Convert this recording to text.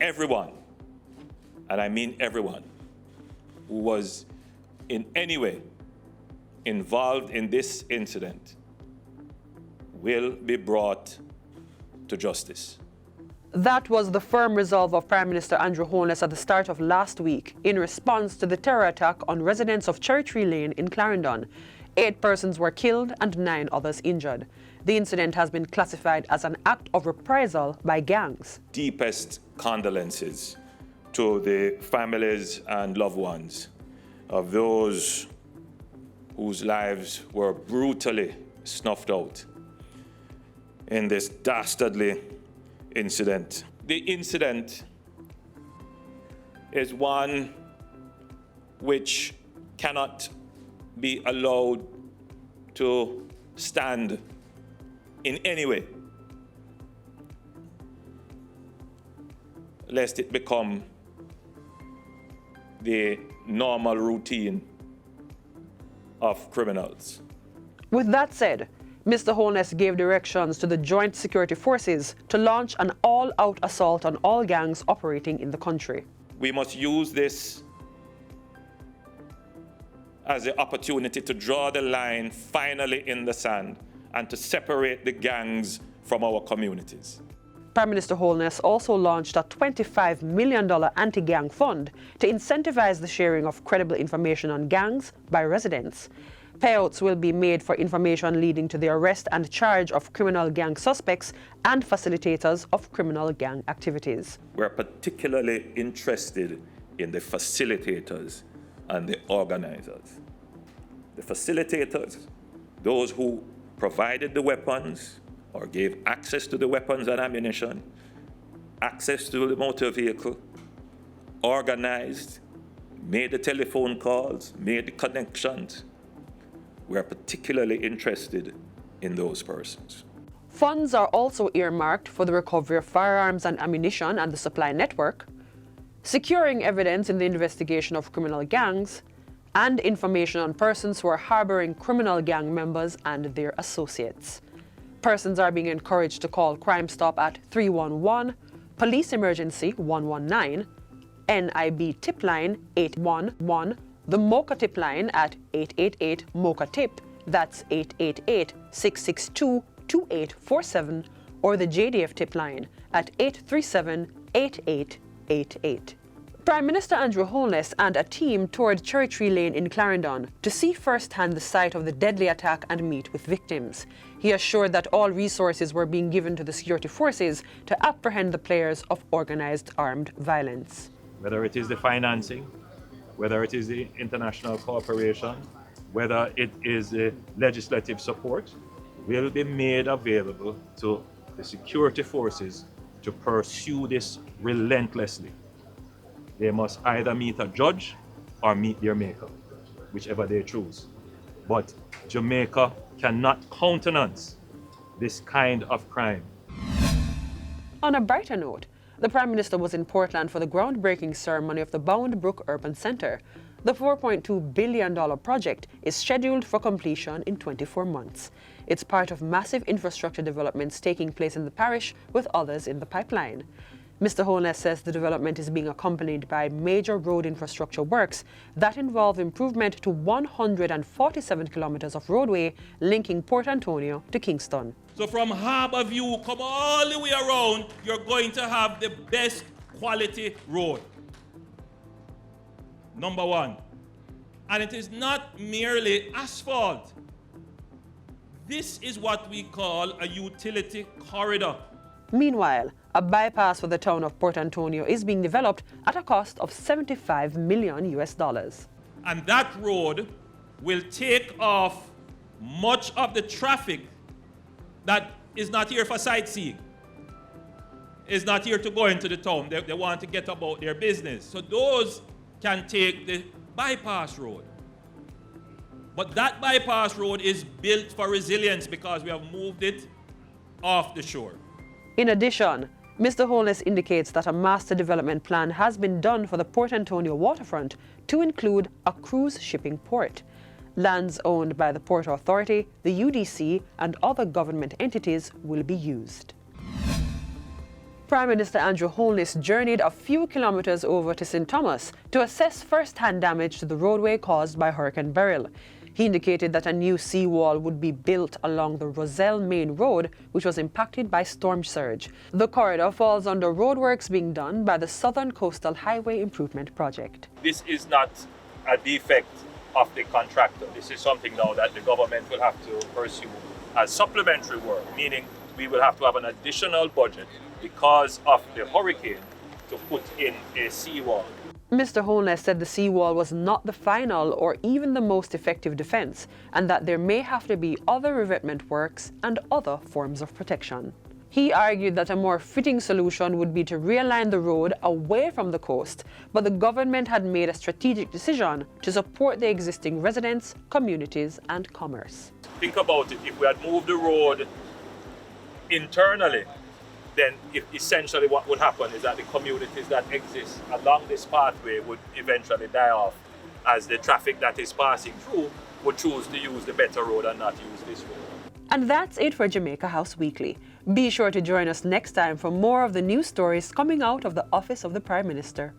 Everyone, and I mean everyone, who was in any way involved in this incident will be brought to justice. That was the firm resolve of Prime Minister Andrew Holness at the start of last week in response to the terror attack on residents of Cherry Tree Lane in Clarendon. 8 persons were killed and 9 others injured. The incident has been classified as an act of reprisal by gangs. Deepest condolences to the families and loved ones of those whose lives were brutally snuffed out in this dastardly incident. The incident is one which cannot be allowed to stand in any way, lest it become the normal routine of criminals. With that said, Mr. Holness gave directions to the Joint Security Forces to launch an all-out assault on all gangs operating in the country. We must use this as an opportunity to draw the line finally in the sand and to separate the gangs from our communities. Prime Minister Holness also launched a $25 million anti-gang fund to incentivize the sharing of credible information on gangs by residents. Payouts will be made for information leading to the arrest and charge of criminal gang suspects and facilitators of criminal gang activities. We're particularly interested in the facilitators and the organizers. The facilitators, those who provided the weapons or gave access to the weapons and ammunition, access to the motor vehicle, organized, made the telephone calls, made the connections. We're particularly interested in those persons. Funds are also earmarked for the recovery of firearms and ammunition and the supply network, securing evidence in the investigation of criminal gangs, and information on persons who are harboring criminal gang members and their associates. Persons are being encouraged to call Crime Stop at 311, Police Emergency 119, NIB Tip Line 811, the MOCA Tip Line at 888 MOCA Tip, that's 888-662-2847, or the JDF Tip Line at 837-8888. Prime Minister Andrew Holness and a team toured Cherry Tree Lane in Clarendon to see firsthand the site of the deadly attack and meet with victims. He assured that all resources were being given to the security forces to apprehend the players of organized armed violence. Whether it is the financing, whether it is the international cooperation, whether it is the legislative support, will be made available to the security forces to pursue this relentlessly. They must either meet a judge or meet their maker, whichever they choose. But Jamaica cannot countenance this kind of crime. On a brighter note, the Prime Minister was in Portland for the groundbreaking ceremony of the Bound Brook Urban Centre. The $4.2 billion project is scheduled for completion in 24 months. It's part of massive infrastructure developments taking place in the parish, with others in the pipeline. Mr. Holness says the development is being accompanied by major road infrastructure works that involve improvement to 147 kilometers of roadway linking Port Antonio to Kingston. So from Harbour View, come all the way around, you're going to have the best quality road. Number one. And it is not merely asphalt. This is what we call a utility corridor. Meanwhile, a bypass for the town of Port Antonio is being developed at a cost of $75 million. And that road will take off much of the traffic that is not here for sightseeing, is not here to go into the town. They want to get about their business. So those can take the bypass road. But that bypass road is built for resilience because we have moved it off the shore. In addition, Mr. Holness indicates that a master development plan has been done for the Port Antonio waterfront to include a cruise shipping port. Lands owned by the Port Authority, the UDC, and other government entities will be used. Prime Minister Andrew Holness journeyed a few kilometers over to St. Thomas to assess first-hand damage to the roadway caused by Hurricane Beryl. He indicated that a new seawall would be built along the Roselle Main Road, which was impacted by storm surge. The corridor falls under roadworks being done by the Southern Coastal Highway Improvement Project. This is not a defect of the contractor. This is something now that the government will have to pursue as supplementary work, meaning we will have to have an additional budget because of the hurricane to put in a seawall. Mr. Holness said the seawall was not the final or even the most effective defense, and that there may have to be other revetment works and other forms of protection. He argued that a more fitting solution would be to realign the road away from the coast, but the government had made a strategic decision to support the existing residents, communities, and commerce. Think about it, if we had moved the road internally, then essentially what would happen is that the communities that exist along this pathway would eventually die off, as the traffic that is passing through would choose to use the better road and not use this road. And that's it for Jamaica House Weekly. Be sure to join us next time for more of the news stories coming out of the Office of the Prime Minister.